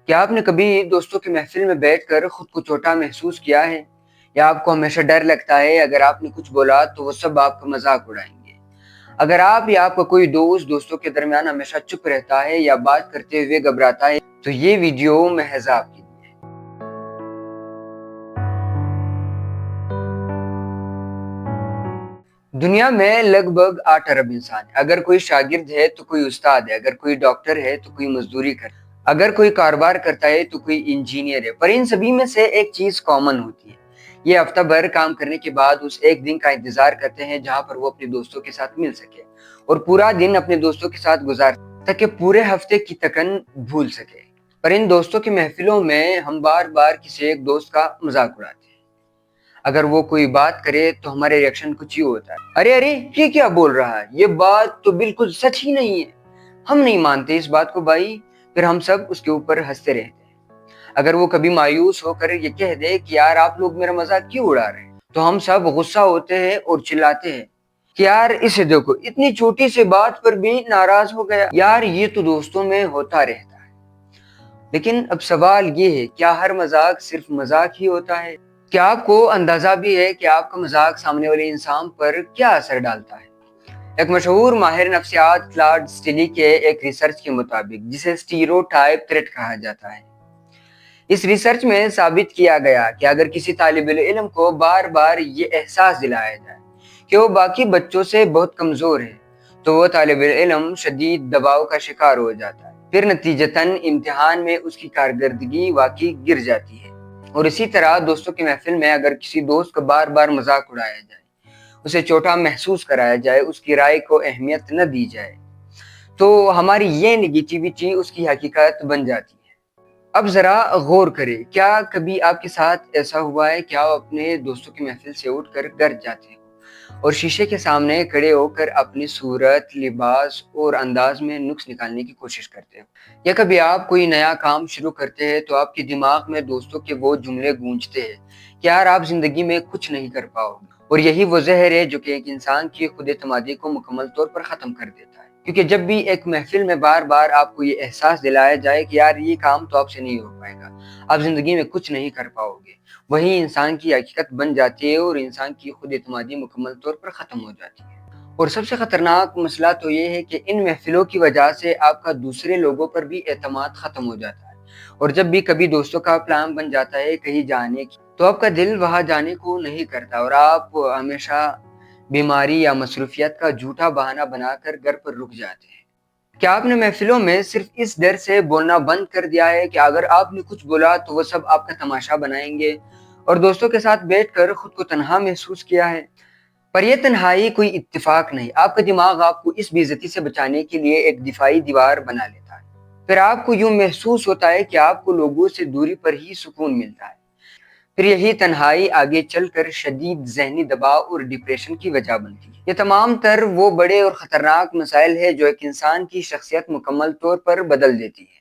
کیا آپ نے کبھی دوستوں کی محفل میں بیٹھ کر خود کو چھوٹا محسوس کیا ہے؟ یا آپ کو ہمیشہ ڈر لگتا ہے اگر آپ نے کچھ بولا تو وہ سب آپ کا مذاق اڑائیں گے؟ اگر آپ یا آپ کا کوئی دوست دوستوں کے درمیان ہمیشہ چپ رہتا ہے یا بات کرتے ہوئے گھبراتا ہے تو یہ ویڈیو محض آپ کے لیے ہے۔ دنیا میں لگ بھگ 8 ارب انسان ہے۔ اگر کوئی شاگرد ہے تو کوئی استاد ہے، اگر کوئی ڈاکٹر ہے تو کوئی مزدوری کرتا ہے، اگر کوئی کاروبار کرتا ہے تو کوئی انجینئر ہے، پر ان سبھی میں سے ایک چیز کامن ہوتی ہے۔ یہ ہفتہ بھر کام کرنے کے بعد اس ایک دن کا انتظار کرتے ہیں جہاں پر وہ اپنے دوستوں کے ساتھ مل سکے اور پورا دن اپنے دوستوں کے ساتھ گزار تاکہ پورے ہفتے کی تکن بھول سکے۔ پر ان دوستوں کی محفلوں میں ہم بار بار کسی ایک دوست کا مذاق اڑاتے ہیں۔ اگر وہ کوئی بات کرے تو ہمارے ریاکشن کچھ ہی ہوتا ہے، ارے یہ کیا بول رہا ہے، یہ بات تو بالکل سچ ہی نہیں ہے، ہم نہیں مانتے اس بات کو بھائی۔ پھر ہم سب اس کے اوپر ہنستے رہتے ہیں۔ اگر وہ کبھی مایوس ہو کر یہ کہہ دے کہ یار آپ لوگ میرا مذاق کیوں اڑا رہے ہیں تو ہم سب غصہ ہوتے ہیں اور چلاتے ہیں کہ یار اسے دیکھو اتنی چھوٹی سی بات پر بھی ناراض ہو گیا۔ یار یہ تو دوستوں میں ہوتا رہتا ہے۔ لیکن اب سوال یہ ہے، کیا ہر مذاق صرف مذاق ہی ہوتا ہے؟ کیا آپ کو اندازہ بھی ہے کہ آپ کا مذاق سامنے والے انسان پر کیا اثر ڈالتا ہے؟ ایک مشہور ماہر نفسیات کلاڈ سٹیلی کے ایک ریسرچ کے مطابق، جسے اسٹیریوٹائپ تھریٹ کہا جاتا ہے، اس ریسرچ میں ثابت کیا گیا کہ اگر کسی طالب علم کو بار بار یہ احساس دلایا جائے کہ وہ باقی بچوں سے بہت کمزور ہے تو وہ طالب علم شدید دباؤ کا شکار ہو جاتا ہے، پھر نتیجتاً امتحان میں اس کی کارکردگی واقعی گر جاتی ہے۔ اور اسی طرح دوستوں کی محفل میں اگر کسی دوست کا بار بار مذاق اڑایا جائے، اسے چھوٹا محسوس کرایا جائے، اس کی رائے کو اہمیت نہ دی جائے تو ہماری یہ نگیٹیوٹی اس کی حقیقت بن جاتی ہے۔ اب ذرا غور کریں، کیا کبھی آپ کے ساتھ ایسا ہوا ہے کہ آپ اپنے دوستوں کی محفل سے اٹھ کر گھر جاتے ہیں اور شیشے کے سامنے کھڑے ہو کر اپنی صورت، لباس اور انداز میں نقص نکالنے کی کوشش کرتے ہو؟ یا کبھی آپ کوئی نیا کام شروع کرتے ہیں تو آپ کے دماغ میں دوستوں کے وہ جملے گونجتے ہیں کہ یار آپ زندگی میں کچھ نہیں کر پاؤ گے، اور یہی وہ زہر ہے جو کہ ایک انسان کی خود اعتمادی کو مکمل طور پر ختم کر دیتا ہے۔ کیونکہ جب بھی ایک محفل میں بار بار آپ کو یہ احساس دلایا جائے کہ یار یہ کام تو آپ سے نہیں ہو پائے گا، آپ زندگی میں کچھ نہیں کر پاؤ گے، وہی انسان کی حقیقت بن جاتی ہے اور انسان کی خود اعتمادی مکمل طور پر ختم ہو جاتی ہے۔ اور سب سے خطرناک مسئلہ تو یہ ہے کہ ان محفلوں کی وجہ سے آپ کا دوسرے لوگوں پر بھی اعتماد ختم ہو جاتا ہے، اور جب بھی کبھی دوستوں کا پلان بن جاتا ہے کہیں جانے کی تو آپ کا دل وہاں جانے کو نہیں کرتا اور آپ ہمیشہ بیماری یا مصروفیت کا جھوٹا بہانہ بنا کر گھر پر رک جاتے ہیں۔ کیا آپ نے محفلوں میں صرف اس ڈر سے بولنا بند کر دیا ہے کہ اگر آپ نے کچھ بولا تو وہ سب آپ کا تماشا بنائیں گے، اور دوستوں کے ساتھ بیٹھ کر خود کو تنہا محسوس کیا ہے؟ پر یہ تنہائی کوئی اتفاق نہیں، آپ کا دماغ آپ کو اس بے عزتی سے بچانے کے لیے ایک دفاعی دیوار بنا لیتا ہے۔ پھر آپ کو یوں محسوس ہوتا ہے کہ آپ کو لوگوں سے دوری پر ہی سکون ملتا ہے۔ پھر یہی تنہائی آگے چل کر شدید ذہنی دباؤ اور ڈپریشن کی وجہ بنتی ہے۔ یہ تمام تر وہ بڑے اور خطرناک مسائل ہیں جو ایک انسان کی شخصیت مکمل طور پر بدل دیتی ہے۔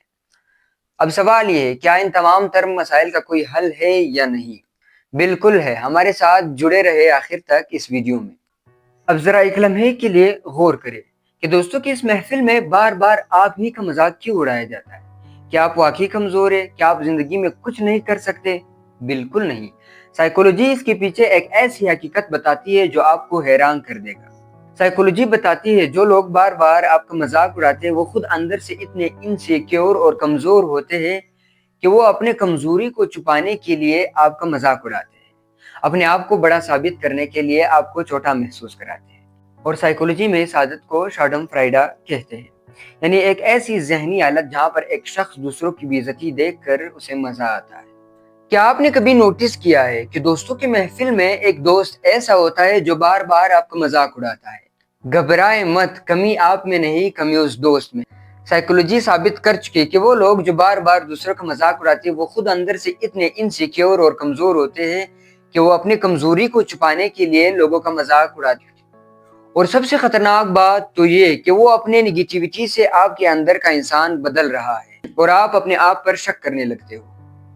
اب سوال یہ ہے، کیا ان تمام تر مسائل کا کوئی حل ہے یا نہیں؟ بالکل ہے، ہمارے ساتھ جڑے رہے آخر تک اس ویڈیو میں۔ اب ذرا ایک لمحے کے لیے غور کریں کہ دوستوں کی اس محفل میں بار بار آپ ہی کا مذاق کیوں اڑایا جاتا ہے؟ کیا آپ واقعی کمزور ہیں؟ کیا آپ زندگی میں کچھ نہیں کر سکتے؟ بالکل نہیں۔ سائیکولوجی اس کے پیچھے ایک ایسی حقیقت بتاتی ہے جو آپ کو حیران کر دے گا۔ سائیکولوجی بتاتی ہے جو لوگ بار بار آپ کا مذاق اڑاتے ہیں وہ خود اندر سے اتنے انسیکیور اور کمزور ہوتے ہیں کہ وہ اپنے کمزوری کو چھپانے کے لیے آپ کا مذاق اڑاتے ہیں، اپنے آپ کو بڑا ثابت کرنے کے لیے آپ کو چھوٹا محسوس کراتے ہیں۔ اور سائیکولوجی میں اس عادت کو شاڈم فرائڈا کہتے ہیں، یعنی ایک ایسی ذہنی حالت جہاں پر ایک شخص دوسروں کی بے عزتی دیکھ کر اسے مزہ آتا ہے۔ کیا آپ نے کبھی نوٹس کیا ہے کہ دوستوں کی محفل میں ایک دوست ایسا ہوتا ہے جو بار بار آپ کا مذاق اڑاتا ہے؟ گھبرائے مت، کمی آپ میں نہیں، کمی اس دوست میں۔ سائیکولوجی ثابت کر چکی کہ وہ لوگ جو بار بار دوسروں کا مذاق اڑاتے ہیں وہ خود اندر سے اتنے انسیکیور اور کمزور ہوتے ہیں کہ وہ اپنی کمزوری کو چھپانے کے لیے لوگوں کا مذاق اڑاتے ہیں۔ اور سب سے خطرناک بات تو یہ کہ وہ اپنے نگیٹیوٹی سے آپ کے اندر کا انسان بدل رہا ہے اور آپ اپنے آپ پر شک کرنے لگتے ہو۔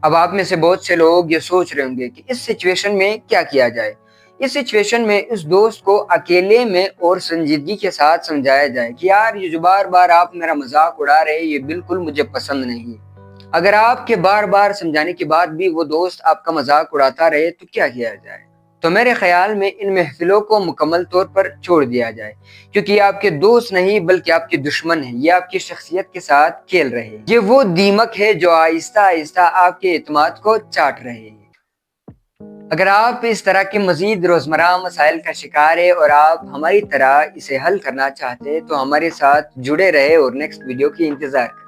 اب آپ میں سے بہت سے لوگ یہ سوچ رہے ہوں گے کہ اس سچویشن میں کیا کیا جائے؟ اس سچویشن میں اس دوست کو اکیلے میں اور سنجیدگی کے ساتھ سمجھایا جائے کہ یار یہ جو بار بار آپ میرا مذاق اڑا رہے ہیں یہ بالکل مجھے پسند نہیں ہے، اگر آپ کے بار بار سمجھانے کے بعد بھی وہ دوست آپ کا مذاق اڑاتا رہے تو کیا کیا جائے؟ تو میرے خیال میں ان محفلوں کو مکمل طور پر چھوڑ دیا جائے، کیونکہ یہ آپ کے دوست نہیں بلکہ آپ کے دشمن ہیں۔ یہ آپ کی شخصیت کے ساتھ کھیل رہے ہیں۔ یہ وہ دیمک ہے جو آہستہ آہستہ آپ کے اعتماد کو چاٹ رہے ہیں۔ اگر آپ اس طرح کے مزید روزمرہ مسائل کا شکار ہیں اور آپ ہماری طرح اسے حل کرنا چاہتے ہیں تو ہمارے ساتھ جڑے رہے اور نیکسٹ ویڈیو کی انتظار کریں۔